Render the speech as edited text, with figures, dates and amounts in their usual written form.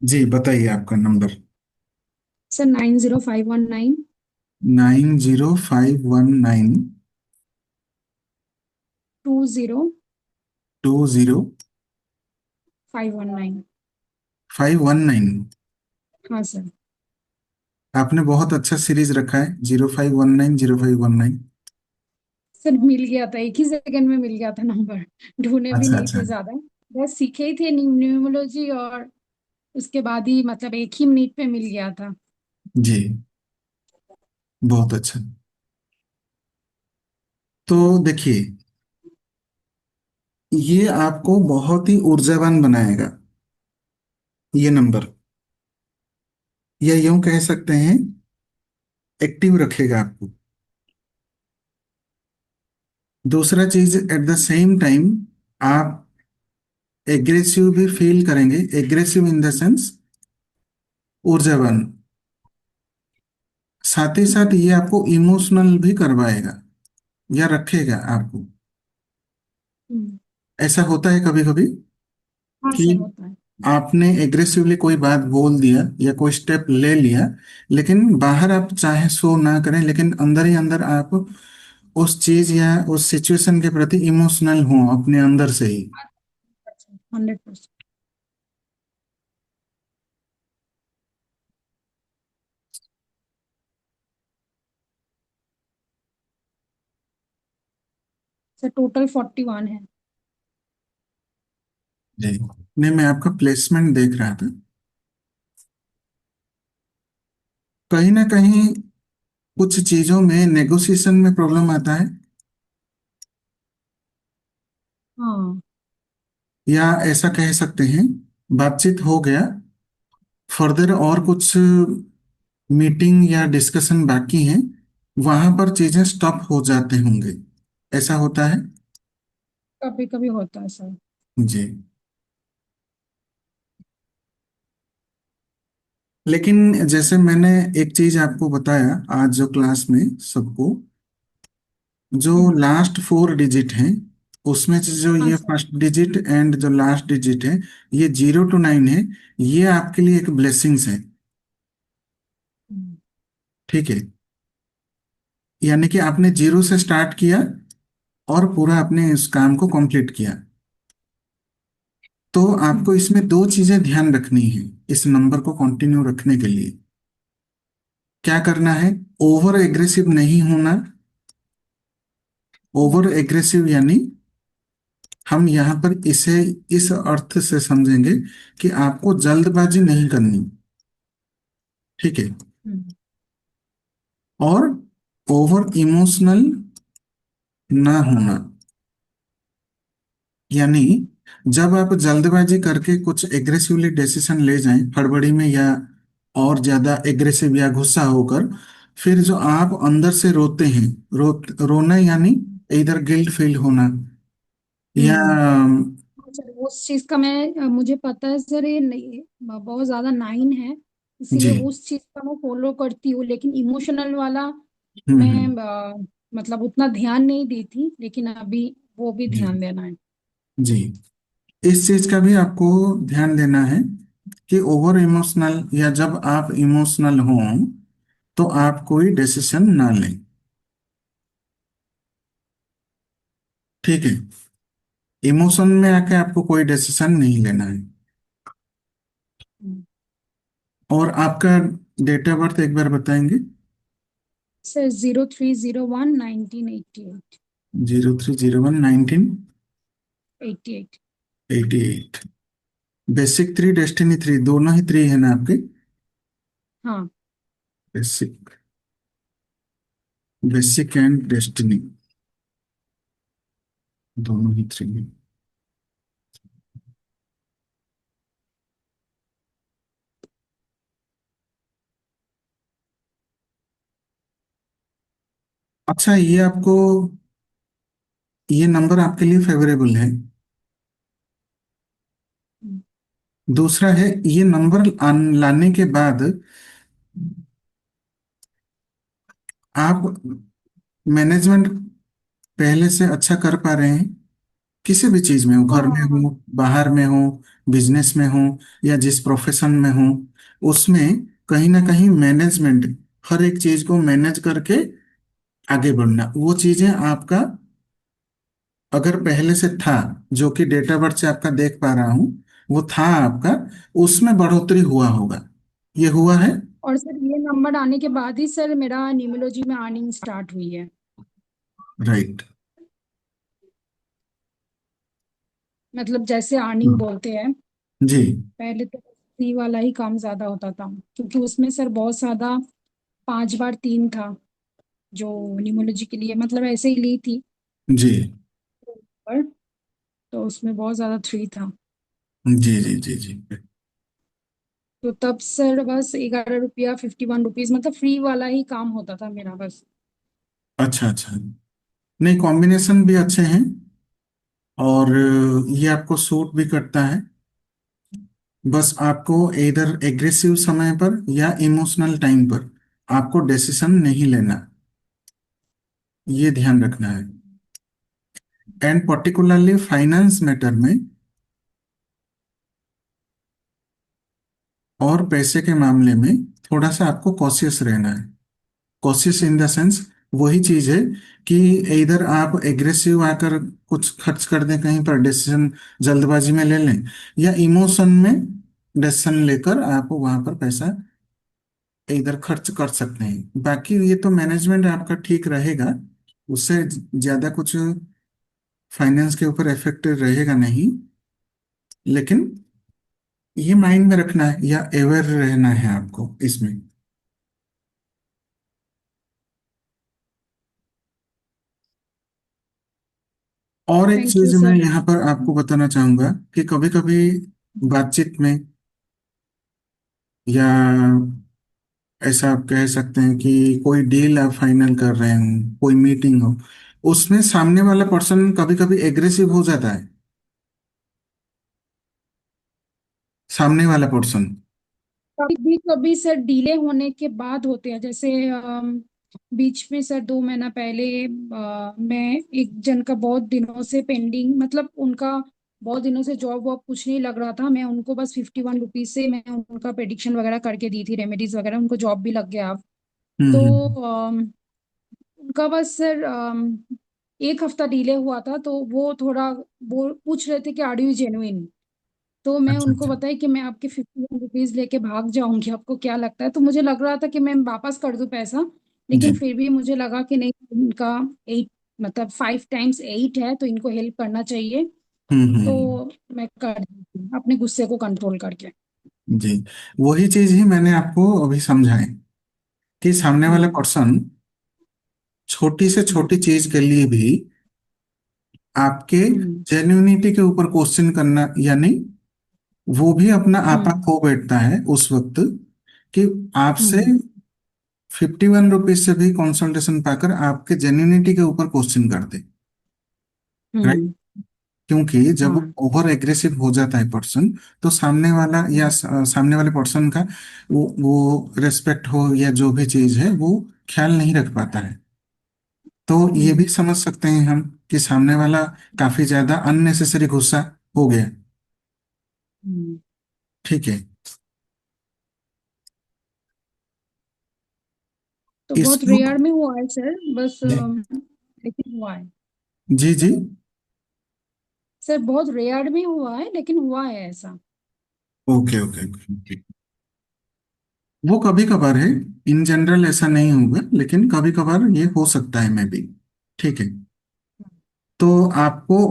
जी बताइए आपका number. Sir 90519 90519 20 20 519। 519। हाँ सर। आपने बहुत अच्छा सीरीज रखा है, 0519 0519। सर मिल गया था, एक ही सेकंड में मिल गया था नंबर। ढूंढे भी अच्छा नहीं अच्छा। थे ज्यादा। बस सीखे ही थे न्यूमरोलॉजी, और उसके बाद ही मतलब एक ही मिनट पे मिल गया था। जी, बहुत अच्छा। तो देखिए, ये आपको बहुत ही ऊर्जावान बनाएगा, ये नंबर, या यूं कह सकते हैं एक्टिव रखेगा आपको। दूसरा चीज, एट द सेम टाइम आप एग्रेसिव भी फील करेंगे, एग्रेसिव इन द सेंस ऊर्जावान। साथ ही साथ ये आपको इमोशनल भी करवाएगा या रखेगा आपको। हम्म। ऐसा होता है कभी कभी हाँ कि सर, होता है। आपने एग्रेसिवली कोई बात बोल दिया या कोई स्टेप ले लिया, लेकिन बाहर आप चाहे शो ना करें, लेकिन अंदर ही अंदर आप उस चीज या उस सिचुएशन के प्रति इमोशनल हो अपने अंदर से ही। 100%। सर टोटल 41 है। जी, नहीं मैं आपका प्लेसमेंट देख रहा था। कहीं ना कहीं कुछ चीजों में नेगोशिएशन में प्रॉब्लम आता है, हाँ। या ऐसा कह सकते हैं बातचीत हो गया, फर्दर और कुछ मीटिंग या डिस्कशन बाकी हैं, वहां पर चीजें स्टॉप हो जाते होंगे, ऐसा होता है। कभी कभी होता है सर। जी, लेकिन जैसे मैंने एक चीज आपको बताया आज जो क्लास में सबको, जो हम्म। लास्ट 4 डिजिट हैं उसमें से जो हाँ ये सर। फर्स्ट डिजिट एंड जो लास्ट डिजिट है, ये 0 to 9 है। ये आपके लिए एक ब्लेसिंग्स है। हम्म। ठीक है, यानी कि आपने जीरो से स्टार्ट किया और पूरा आपने इस काम को कंप्लीट किया। तो आपको हम्म। इसमें दो चीजें ध्यान रखनी है इस नंबर को कंटिन्यू रखने के लिए। क्या करना है? ओवर एग्रेसिव नहीं होना। ओवर एग्रेसिव यानी हम यहाँ पर इसे इस अर्थ से समझेंगे कि आपको जल्दबाजी नहीं करनी। ठीक है। हम्म। और ओवर इमोशनल ना होना, यानी जब आप जल्दबाजी करके कुछ एग्रेसिवली डिसीजन ले जाएं हड़बड़ी में, या और ज्यादा एग्रेसिव या गुस्सा होकर, फिर जो आप अंदर से रोते हैं, रोना यानी इधर गिल्ट फील होना, या हम्म। सर उस चीज का मुझे पता है सर, ये नहीं बहुत ज्यादा 9 है। जी, इसीलिए उस चीज का मैं फॉलो करती हूँ, लेकिन इमोशनल वाला मैं हम्म, मतलब उतना ध्यान नहीं देती, लेकिन अभी वो भी जी ध्यान देना है। जी, इस चीज का भी आपको ध्यान देना है कि ओवर इमोशनल या जब आप इमोशनल हो तो आप कोई डिसीजन ना लें। ठीक है, इमोशन में आके आपको कोई डिसीजन नहीं लेना है। हम्म। और आपका डेट ऑफ बर्थ एक बार बताएंगे? सर 0301 1988। 0301 1988। 88। बेसिक 3, डेस्टिनी 3, दोनों ही 3 है ना आपके? हाँ। बेसिक, बेसिक एंड डेस्टिनी, दोनों ही 3 है। अच्छा, ये आपको, ये नंबर आपके लिए फेवरेबल है। हम्म। दूसरा है, ये नंबर लाने के बाद आप मैनेजमेंट पहले से अच्छा कर पा रहे हैं, किसी भी चीज में हो, घर में हाँ। हो, बाहर में हो, बिजनेस में हो या जिस प्रोफेशन में हो, उसमें कहीं ना कहीं मैनेजमेंट, हर एक चीज को मैनेज करके आगे बढ़ना, वो चीजें आपका अगर पहले से था, जो कि डेटा बर्थ से आपका देख पा रहा हूं, वो था आपका, उसमें बढ़ोतरी हुआ होगा। ये हुआ है। और सर ये नंबर आने के बाद ही सर मेरा न्यूमरोलॉजी में अर्निंग स्टार्ट हुई है। राइट। मतलब जैसे अर्निंग बोलते हैं, जी पहले तो फ्री वाला ही काम ज्यादा होता था, क्योंकि उसमें सर बहुत ज्यादा 5 बार 3 था जो न्यूमरोलॉजी के लिए मतलब ऐसे ही ली थी। जी पर तो उसमें बहुत ज्यादा 3 था। जी जी जी जी। तो तब सर बस 11 रुपया 51 रुपीज मतलब फ्री वाला ही काम होता था मेरा बस। अच्छा अच्छा। नहीं, कॉम्बिनेशन भी अच्छे हैं, और ये आपको सूट भी करता है। बस आपको इधर एग्रेसिव समय पर या इमोशनल टाइम पर आपको डिसीजन नहीं लेना, ये ध्यान रखना है। एंड पर्टिकुलरली फाइनेंस मैटर में और पैसे के मामले में थोड़ा सा आपको कॉशियस रहना है। कॉशियस इन द सेंस, वही चीज है कि इधर आप एग्रेसिव आकर कुछ खर्च कर दें कहीं पर, डिसीजन जल्दबाजी में ले लें, या इमोशन में डिसीजन लेकर आप वहां पर पैसा इधर खर्च कर सकते हैं। बाकी ये तो मैनेजमेंट आपका ठीक रहेगा, उससे ज्यादा कुछ फाइनेंस के ऊपर इफेक्ट रहेगा नहीं। लेकिन ये माइंड में रखना है या अवेयर रहना है आपको इसमें। और एक थैंक यू चीज मैं सर। यहाँ पर आपको बताना चाहूंगा कि कभी कभी बातचीत में, या ऐसा आप कह सकते हैं कि कोई डील आप फाइनल कर रहे हो, कोई मीटिंग हो, उसमें सामने वाला पर्सन कभी कभी एग्रेसिव हो जाता है, सामने वाला पर्सन। कभी कभी सर डिले होने के बाद होते हैं, जैसे बीच में सर 2 महीना पहले मैं एक जन का बहुत दिनों से पेंडिंग मतलब उनका बहुत दिनों से जॉब वॉब कुछ नहीं लग रहा था, मैं उनको बस 51 रुपीज से मैं उनका प्रेडिक्शन वगैरह करके दी थी, रेमेडीज वगैरह, उनको जॉब भी लग गया अब। तो हम्म। उनका बस सर 1 हफ्ता डिले हुआ था, तो वो थोड़ा वो पूछ रहे थे कि आर यू जेन्युइन। तो मैं अच्छा उनको अच्छा। बताई कि मैं आपके 51 रुपीज लेके भाग जाऊंगी, आपको क्या लगता है? तो मुझे लग रहा था कि मैं वापस कर दूं पैसा, जी। लेकिन फिर भी मुझे लगा कि नहीं, इनका 8 मतलब 5 टाइम्स 8 है तो इनको हेल्प करना चाहिए। हम्म। तो मैं कर दी थी, अपने गुस्से को कंट्रोल करके। जी, वही चीज ही मैंने आपको अभी समझाई कि सामने वाला हम्म। पर्सन छोटी से हम्म। छोटी चीज के लिए भी आपके हम्म। जेन्युइनिटी के ऊपर क्वेश्चन करना, यानी वो भी अपना आपा हम्म। खो बैठता है उस वक्त, कि आपसे हम्म। 51 रुपीज से भी कंसल्टेशन पाकर आपके जेन्युइनिटी के ऊपर क्वेश्चन करते। राइट। हम्म। क्योंकि जब हाँ। ओवर एग्रेसिव हो जाता है पर्सन, तो सामने वाला या सामने वाले पर्सन का वो रेस्पेक्ट हो या जो भी चीज है वो ख्याल नहीं रख पाता है। तो ये भी हम्म। समझ सकते हैं हम कि सामने वाला काफी ज्यादा अननेसेसरी गुस्सा हो गया। हम्म। ठीक है। तो बहुत इसको। रेयर में हुआ है सर, बस जी लेकिन हुआ है। जी जी। सर बहुत रेयर में हुआ है, लेकिन हुआ है ऐसा। Okay okay okay. वो कभी कभार है, इन जनरल ऐसा नहीं होगा, लेकिन कभी कभार ये हो सकता है, मैं भी। ठीक है। तो आपको